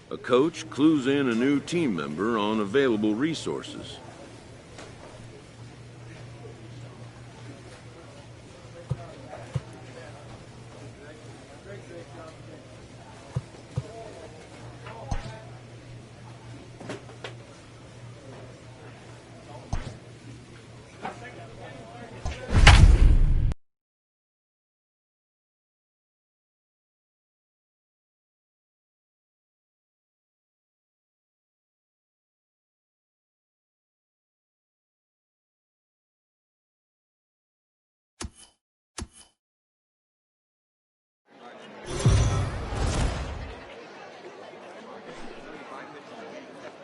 A coach clues in a new team member on available resources.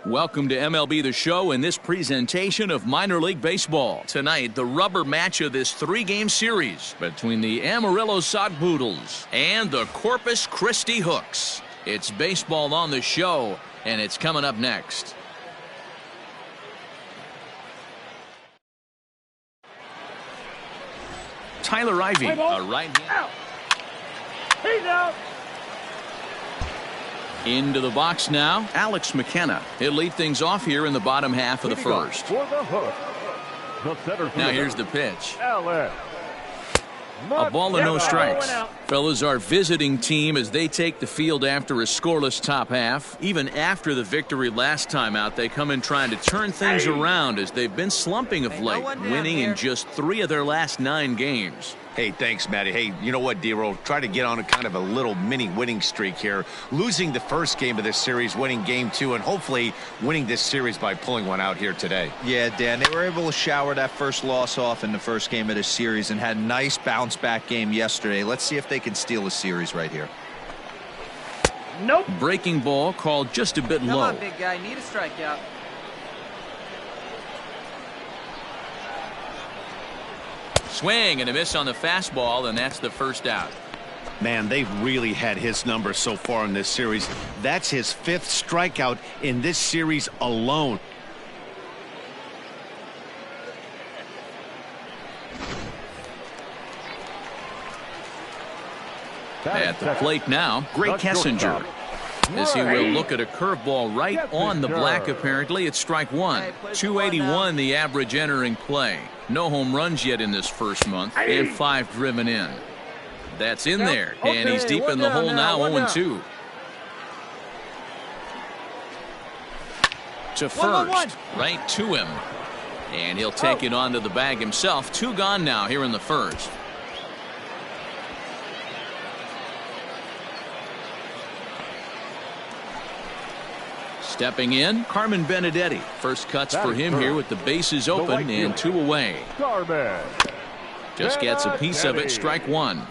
Welcome to MLB The Show and this presentation of minor league baseball. Tonight, the rubber match of this three-game series between the Amarillo Sodpoodles and the Corpus Christi Hooks. It's baseball on the show, and it's coming up next. Tyler Ivey, a right-hand. He's out. Into the box now, Alex McKenna. He'll lead things off here in the bottom half of the first. For the Hook. The center now here's the pitch. Alex. A ball and no strikes. Fellas, our visiting team as they take the field after a scoreless top half. Even after the victory last time out, they come in trying to turn things around as they've been slumping of late, winning in just 3 of their last 9 games. Hey, thanks, Matty. Hey, you know what, D-Roll? Try to get on a kind of a little mini winning streak here. Losing the first game of this series, winning game 2, and hopefully winning this series by pulling one out here today. Yeah, Dan, they were able to shower that first loss off in the first game of this series and had a nice bounce-back game yesterday. Let's see if they can steal a series right here. Nope. Breaking ball called just a bit low. Come on, big guy. Need a strikeout. Swing and a miss on the fastball, and that's the first out. Man, they've really had his number so far in this series. That's his 5th strikeout in this series alone. At the plate now, Gray Kessinger. As he will look at a curveball right on the black, apparently. It's strike 1. 281 the average entering play. No home runs yet in this first month, and 5 driven in. That's in there, and he's deep in the hole now, 0-2. To first, right to him. And he'll take it onto the bag himself. 2 gone now here in the first. Stepping in, Carmen Benedetti. First cuts for him here with the bases open and 2 away. Just gets a piece of it, strike 1.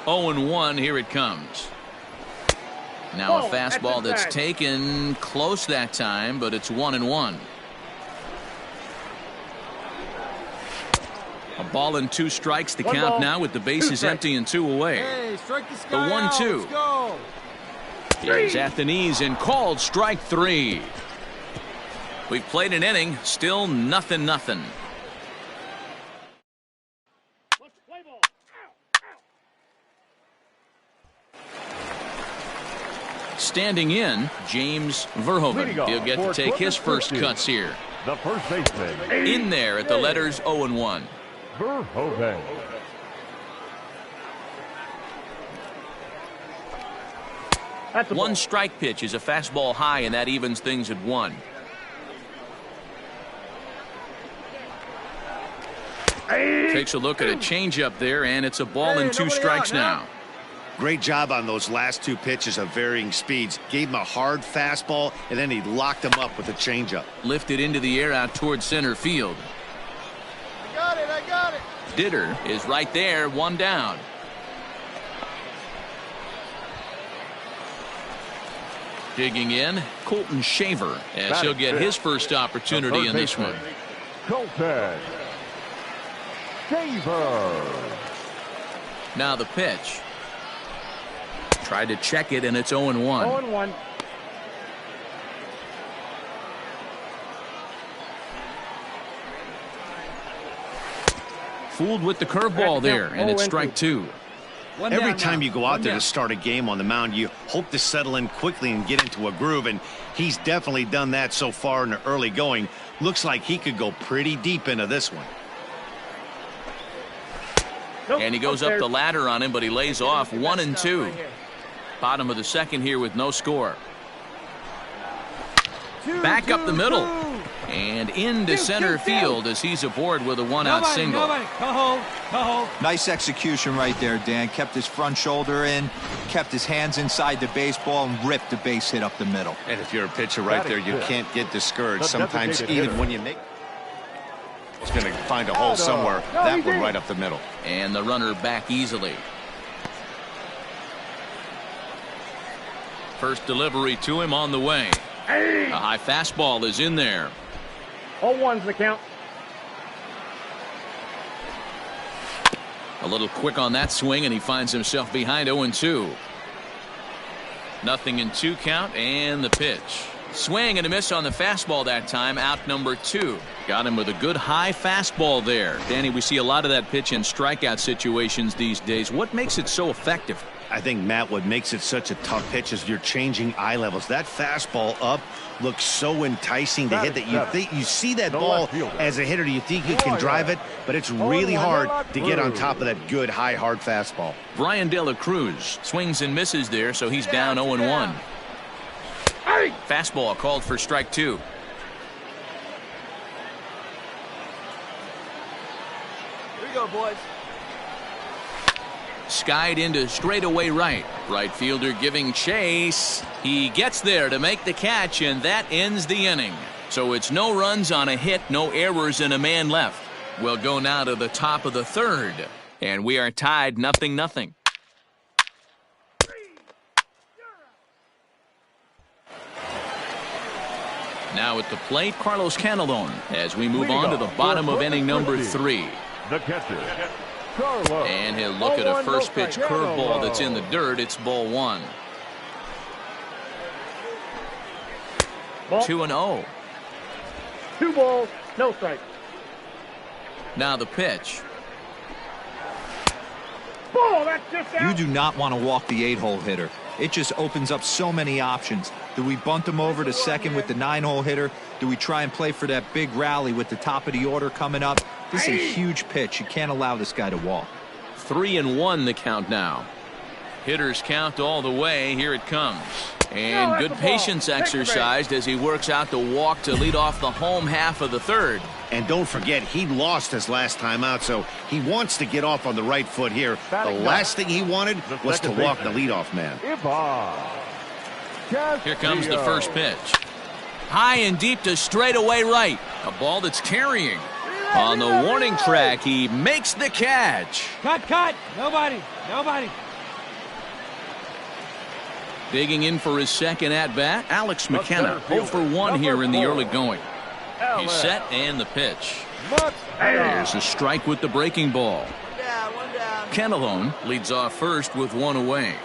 0-1, here it comes. Now a fastball that's taken close that time, but it's 1-1. A ball and 2 strikes to count now with the bases empty and 2 away. Hey, strike this The guy 1-2. Let's go. He's at the knees and called strike 3. We've played an inning, still 0-0. Standing in, James Verhoeven. He'll get to take his first cuts here. The first baseman. In there at the letters 0-1. Verhoeven. One strike pitch is a fastball high, and that evens things at 1. Takes a look at a changeup there, and it's a ball and 2 strikes now. Great job on those last 2 pitches of varying speeds. Gave him a hard fastball, and then he locked him up with a changeup. Lifted into the air out towards center field. I got it. Ditter is right there, 1 down. Digging in, Colton Shaver, as he'll get his first opportunity in this one. Colton Shaver. Now the pitch. Tried to check it, and it's 0-1. 0-1. Fooled with the curveball there, and it's strike 2. Every time you go out there to start a game on the mound, you hope to settle in quickly and get into a groove, and he's definitely done that so far in the early going. Looks like he could go pretty deep into this one. And he goes up the ladder on him, but he lays off 1-2. Bottom of the second here with no score. Back up the middle. And into center field as he's aboard with a one-out single. Nice execution right there, Dan. Kept his front shoulder in, kept his hands inside the baseball, and ripped the base hit up the middle. And if you're a pitcher right there, you can't get discouraged. Sometimes even when you make... He's going to find a hole somewhere. That one right up the middle. And the runner back easily. First delivery to him on the way. A high fastball is in there. 0-1's the count. A little quick on that swing, and he finds himself behind 0-2. Nothing in 2 count, and the pitch. Swing and a miss on the fastball that time, out number 2. Got him with a good high fastball there. Danny, we see a lot of that pitch in strikeout situations these days. What makes it so effective? I think, Matt, what makes it such a tough pitch is you're changing eye levels. That fastball up looks so enticing to hit that you think you see that ball as a hitter. You think you can drive it, but it's really hard to get on top of that good, high, hard fastball. Brian De La Cruz swings and misses there, so he's down 0-1. Fastball called for strike 2. Here we go, boys. Skied into straightaway right. Right fielder giving chase. He gets there to make the catch, and that ends the inning. So it's no runs on a hit, no errors, and a man left. We'll go now to the top of the third, and we are tied 0-0. Now at the plate, Carlos Canelon, as we move on to the bottom of inning number 3. The catcher, Carlos. And he'll look at a first pitch curveball that's in the dirt. It's ball 1. 2-0. 2 balls, no strikes. Now the pitch. Ball, that's just out. You do not want to walk the 8-hole hitter. It just opens up so many options. Do we bunt him over to second with the 9-hole hitter? Do we try and play for that big rally with the top of the order coming up? This is a huge pitch. You can't allow this guy to walk. 3-1 the count now. Hitters count all the way. Here it comes. And good patience exercised as he works out the walk to lead off the home half of the third. And don't forget, he lost his last time out, so he wants to get off on the right foot here. The last thing he wanted was to walk the leadoff man. Here comes the first pitch. High and deep to straightaway right. A ball that's carrying. On the warning track, he makes the catch. Cut. Nobody. Digging in for his second at-bat, Alex McKenna, 0 for 1 here in the early going. He's set, and the pitch. There's a strike with the breaking ball. One down. Canelon leads off first with 1 away.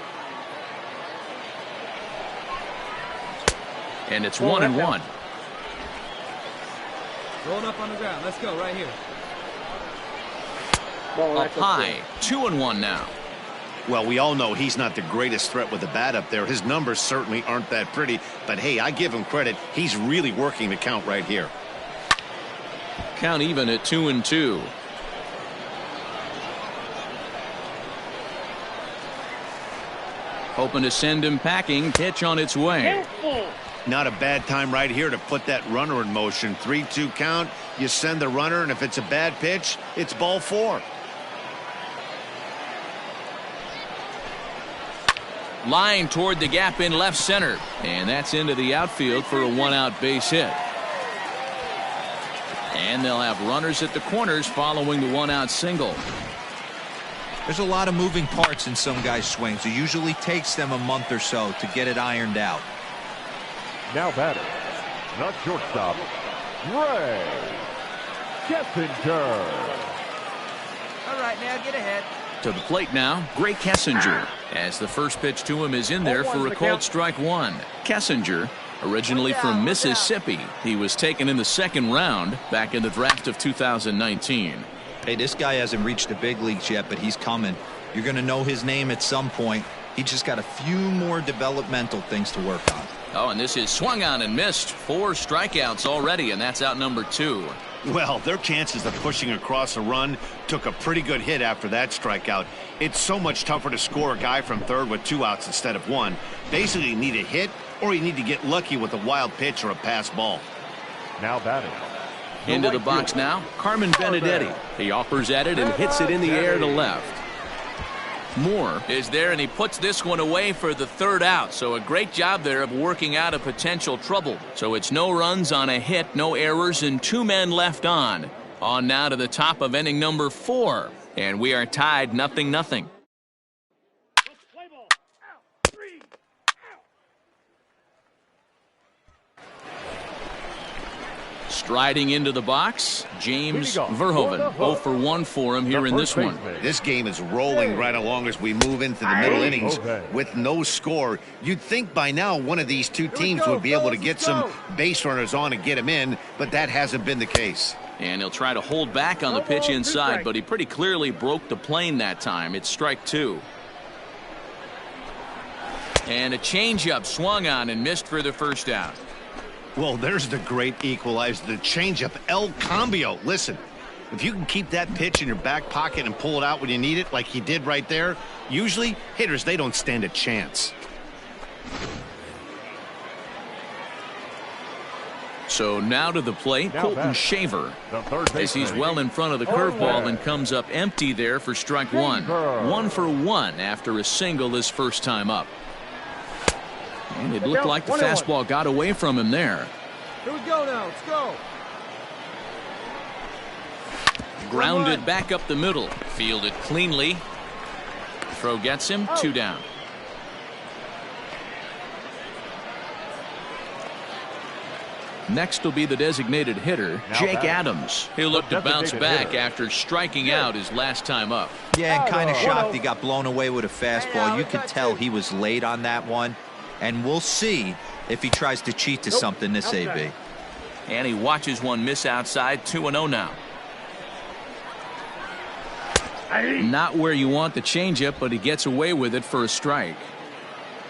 And it's 1-1. Rolled up on the ground. Let's go right here. Up high, 2-1 now. Well, we all know he's not the greatest threat with the bat up there. His numbers certainly aren't that pretty, but hey, I give him credit. He's really working the count right here. Count even at 2-2. Hoping to send him packing. Pitch on its way. Not a bad time right here to put that runner in motion. 3-2 count. You send the runner, and if it's a bad pitch, it's ball 4. Line toward the gap in left center. And that's into the outfield for a 1-out base hit. And they'll have runners at the corners following the 1-out single. There's a lot of moving parts in some guys' swings. It usually takes them a month or so to get it ironed out. Now batter, not shortstop, Ray Kessinger. All right, now get ahead. To the plate now, Gray Kessinger, as the first pitch to him is in there for a called strike 1. Kessinger, originally from Mississippi, he was taken in the second round back in the draft of 2019. Hey, this guy hasn't reached the big leagues yet, but he's coming. You're going to know his name at some point. He just got a few more developmental things to work on. Oh, and this is swung on and missed. 4 strikeouts already, and that's out number 2. Well, their chances of pushing across a run took a pretty good hit after that strikeout. It's so much tougher to score a guy from third with 2 outs instead of 1. Basically, you need a hit or you need to get lucky with a wild pitch or a pass ball. Now batting. Into the box now, Carmen Benedetti. He offers at it and hits it in the air to left. Moore is there, and he puts this one away for the 3rd out. So a great job there of working out a potential trouble. So it's no runs on a hit, no errors, and 2 men left on. On now to the top of inning number 4. And we are tied 0-0. Striding into the box, James Verhoeven. 0 for 1 for him here in this one. This game is rolling right along as we move into the middle innings with no score. You'd think by now one of these 2 teams would be able to get some base runners on and get them in, but that hasn't been the case. And he'll try to hold back on the pitch inside, but he pretty clearly broke the plane that time. It's strike 2. And a changeup swung on and missed for the 1st out. Well, there's the great equalizer, the changeup, El Cambio. Listen, if you can keep that pitch in your back pocket and pull it out when you need it, like he did right there, usually hitters, they don't stand a chance. So now to the plate, Colton Shaver, as he's well in front of the curveball and comes up empty there for strike 1. 1 for 1 after a single his first time up. And it looked like the fastball got away from him there. Here we go now. Let's go. Grounded back up the middle. Fielded cleanly. Throw gets him. 2 down. Next will be the designated hitter, Jake Adams. He'll look to bounce back after striking out his last time up. Yeah, and kind of shocked he got blown away with a fastball. You could tell he was late on that one. And we'll see if he tries to cheat to something this AB. And he watches one miss outside. 2-0 now. Not where you want the changeup, but he gets away with it for a strike.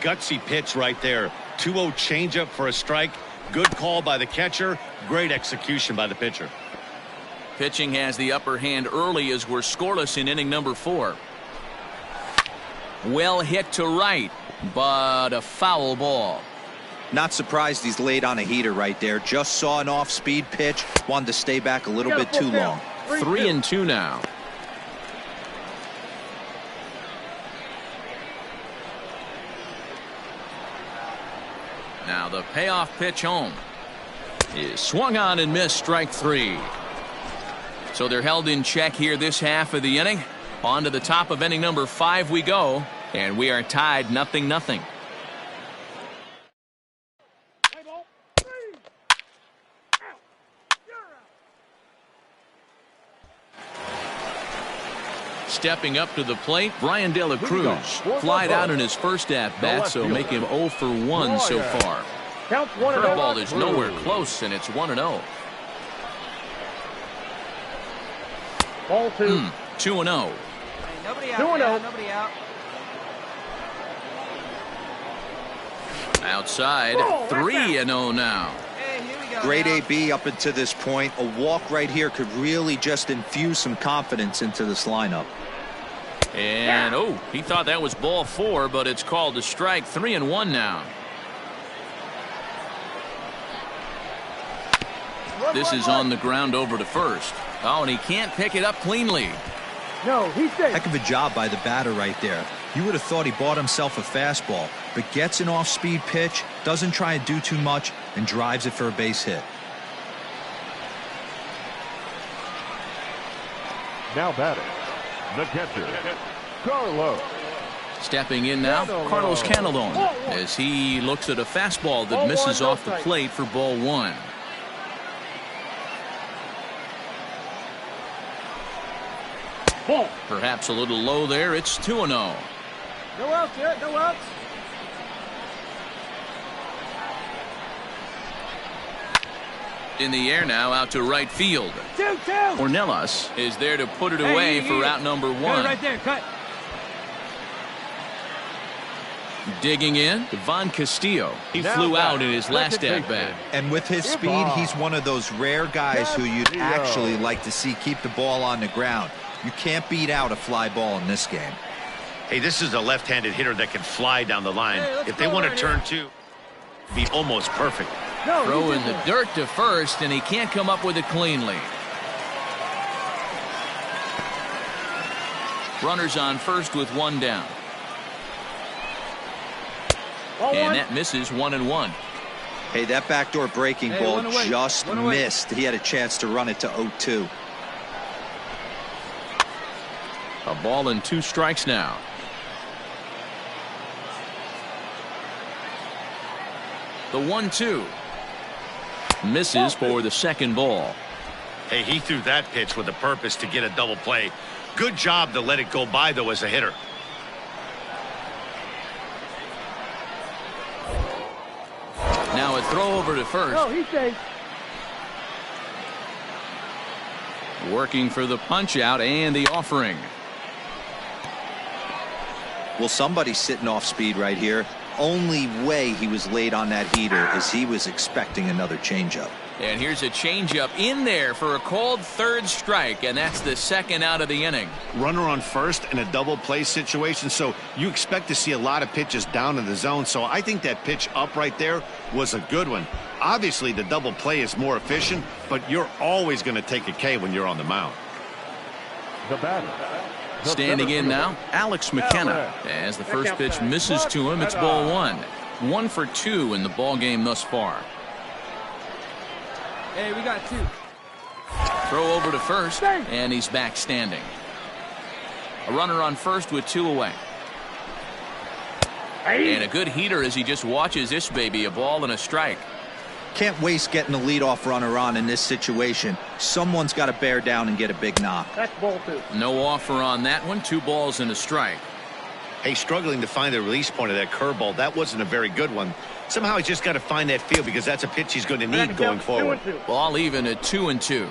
Gutsy pitch right there. 2-0 changeup for a strike. Good call by the catcher. Great execution by the pitcher. Pitching has the upper hand early as we're scoreless in inning number 4. Well hit to right, but a foul ball. Not surprised he's laid on a heater right there. Just saw an off-speed pitch. Wanted to stay back a little bit too long. 3-2 now. Now the payoff pitch home is swung on and missed, strike 3. So they're held in check here this half of the inning. On to the top of inning number 5 we go, and we are tied 0-0. Stepping up to the plate, Brian De La Cruz. Flied out in his first at-bat, so make him 0 for 1 so far. Curveball is nowhere close, and it's 1-0. Ball 2. 2-0. Nobody out. 2-0. Nobody out. Outside, 3-0 now. Hey, here we go. Great now. AB up until this point. A walk right here could really just infuse some confidence into this lineup. And, oh, he thought that was ball 4, but it's called a strike. 3-1 now. This is on the ground over to first. Oh, and he can't pick it up cleanly. No, he's safe. Heck of a job by the batter right there. You would have thought he bought himself a fastball, but gets an off-speed pitch, doesn't try and do too much, and drives it for a base hit. Now batting, the catcher, Carlos. Stepping in now, Carlos Canelon, as he looks at a fastball that misses off the plate for ball 1. Perhaps a little low there. It's 2-0. No outs yet. No outs. In the air now, out to right field. 2-2. Ornelas is there to put it away for out number 1. Right there. Cut. Digging in, Devon Castillo. He Now flew back, out in his last second at-bat. And with his speed, he's one of those rare guys who you'd actually like to see keep the ball on the ground. You can't beat out a fly ball in this game. Hey, this is a left-handed hitter that can fly down the line. If they want to turn two, be almost perfect. Throw in the dirt to first, and he can't come up with it cleanly. Runners on first with one down. And that misses 1-1. Hey, that backdoor breaking ball just missed. He had a chance to run it to 0-2. A ball and 2 strikes now. The 1-2. Misses for the second ball. Hey, he threw that pitch with a purpose to get a double play. Good job to let it go by, though, as a hitter. Now a throw over to first. No, he's safe. Working for the punch out and the offering. Well, somebody's sitting off speed right here. Only way he was late on that heater is he was expecting another changeup. And here's a changeup in there for a called third strike, and that's the second out of the inning. Runner on first in a double play situation, so you expect to see a lot of pitches down in the zone. So I think that pitch up right there was a good one. Obviously, the double play is more efficient, but you're always going to take a K when you're on the mound. The batter. Standing in now, Alex McKenna. As the first pitch misses to him, it's ball 1. 1 for 2 in the ball game thus far. Hey, we got 2. Throw over to first, and he's back standing. A runner on first with 2 away. And a good heater as he just watches this baby, a ball and a strike. Can't waste getting a leadoff runner on in this situation. Someone's got to bear down and get a big knock. That's ball 2. No offer on that one. 2 balls and a strike. Hey, struggling to find the release point of that curveball. That wasn't a very good one. Somehow he's just got to find that feel because that's a pitch he's going to need going forward. Ball even at 2-2.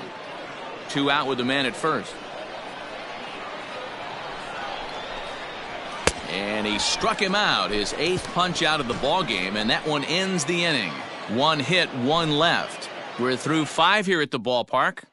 2 out with the man at first. And he struck him out, his 8th punch out of the ball game, and that one ends the inning. 1 hit, 1 left. We're through 5 here at the ballpark.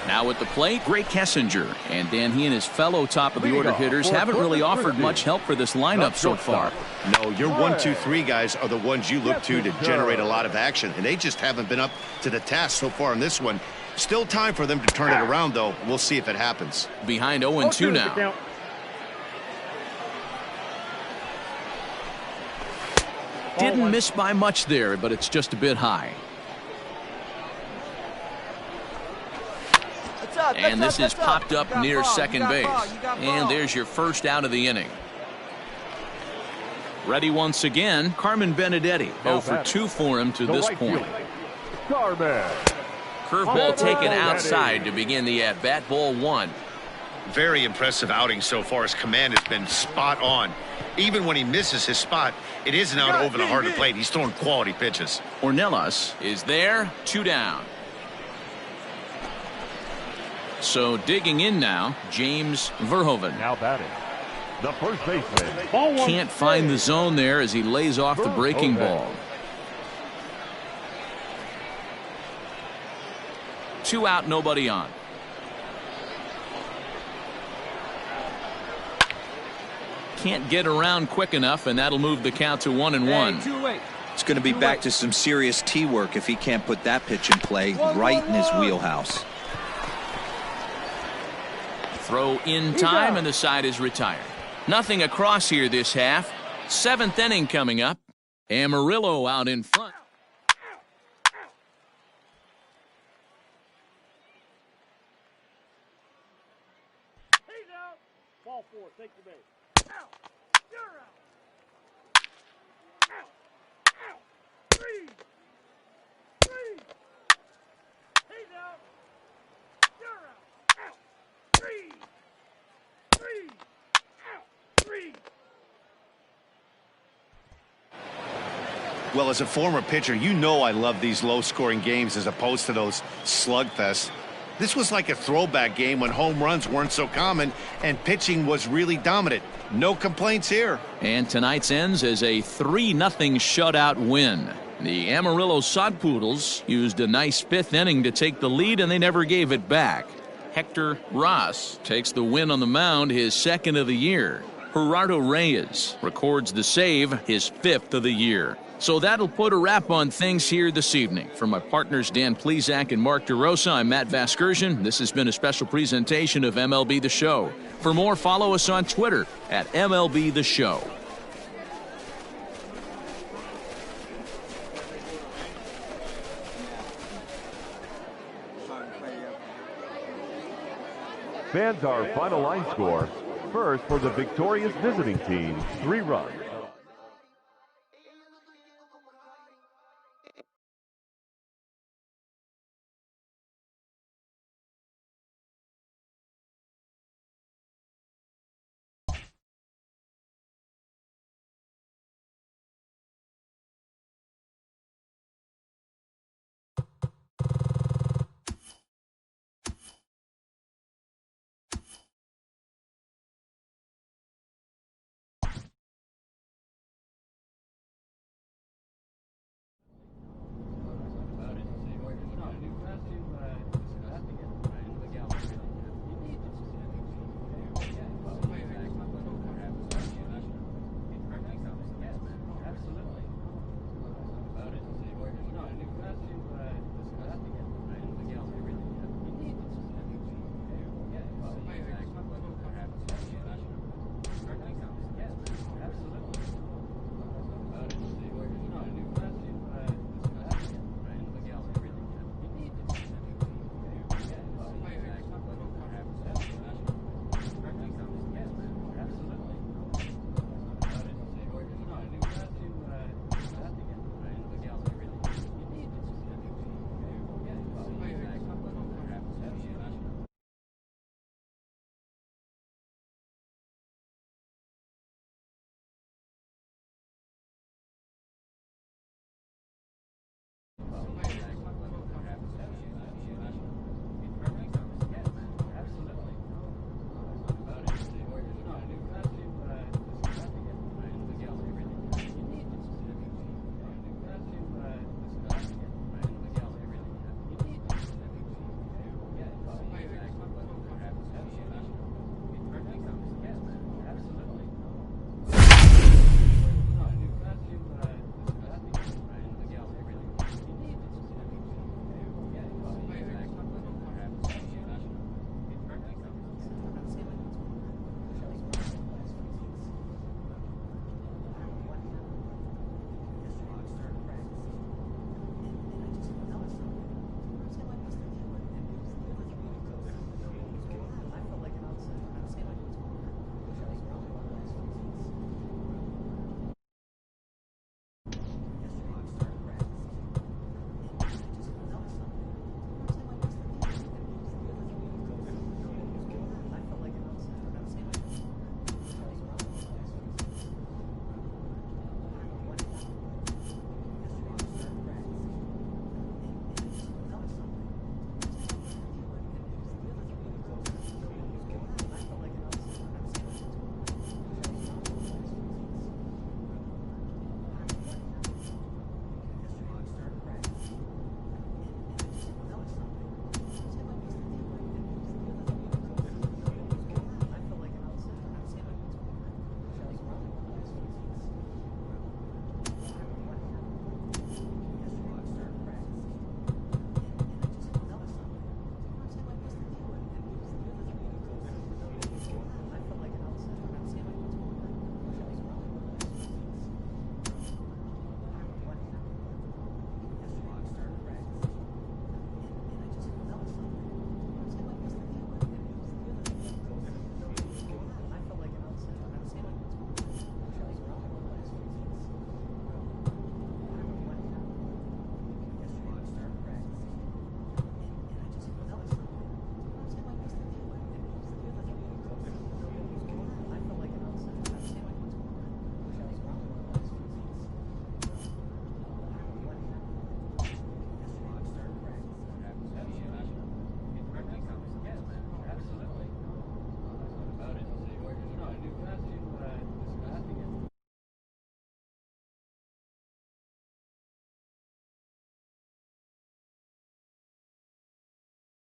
Now at the plate, Gray Kessinger. And Dan, he and his fellow top-of-the-order hitters haven't really offered much help for this lineup so far. No, your 1, 2, 3 guys are the ones you look to generate a lot of action, and they just haven't been up to the task so far in this one. Still time for them to turn it around, though. We'll see if it happens. Behind 0-2 now. Didn't miss by much there, but it's just a bit high. And this is popped up near second base. And there's your first out of the inning. Ready once again, Carmen Benedetti. 0 for 2 for him to this point. Curveball taken outside to begin the at-bat. Ball 1. Very impressive outing so far. His command has been spot on. Even when he misses his spot, it isn't out over the heart of the plate. He's throwing quality pitches. Ornelas is there. 2 down. So digging in now, James Verhoeven. Now batting, the first baseman. Can't find the zone there as he lays off the breaking ball. 2 out, nobody on. Can't get around quick enough, and that'll move the count to 1-1. It's going to be back to some serious tee work if he can't put that pitch in play right in his wheelhouse. Throw in time, and the side is retired. Nothing across here this half. 7th inning coming up. Amarillo out in front. He's out. Ball 4, take the base. Out. You're out. Out. Out. 3. 3. He's out. You're out. Out. 3. 3. Out. 3. Well, as a former pitcher, you know I love these low-scoring games as opposed to those slugfests. This was like a throwback game when home runs weren't so common and pitching was really dominant. No complaints here. And tonight's ends as a 3-0 shutout win. The Amarillo Sod Poodles used a nice 5th inning to take the lead, and they never gave it back. Hector Ross takes the win on the mound, his 2nd of the year. Gerardo Reyes records the save, his 5th of the year. So that'll put a wrap on things here this evening. For my partners Dan Plesac and Mark DeRosa, I'm Matt Vasgersian. This has been a special presentation of MLB The Show. For more, follow us on Twitter at MLB The Show. Fans, our final line score. First, for the victorious visiting team, 3 runs.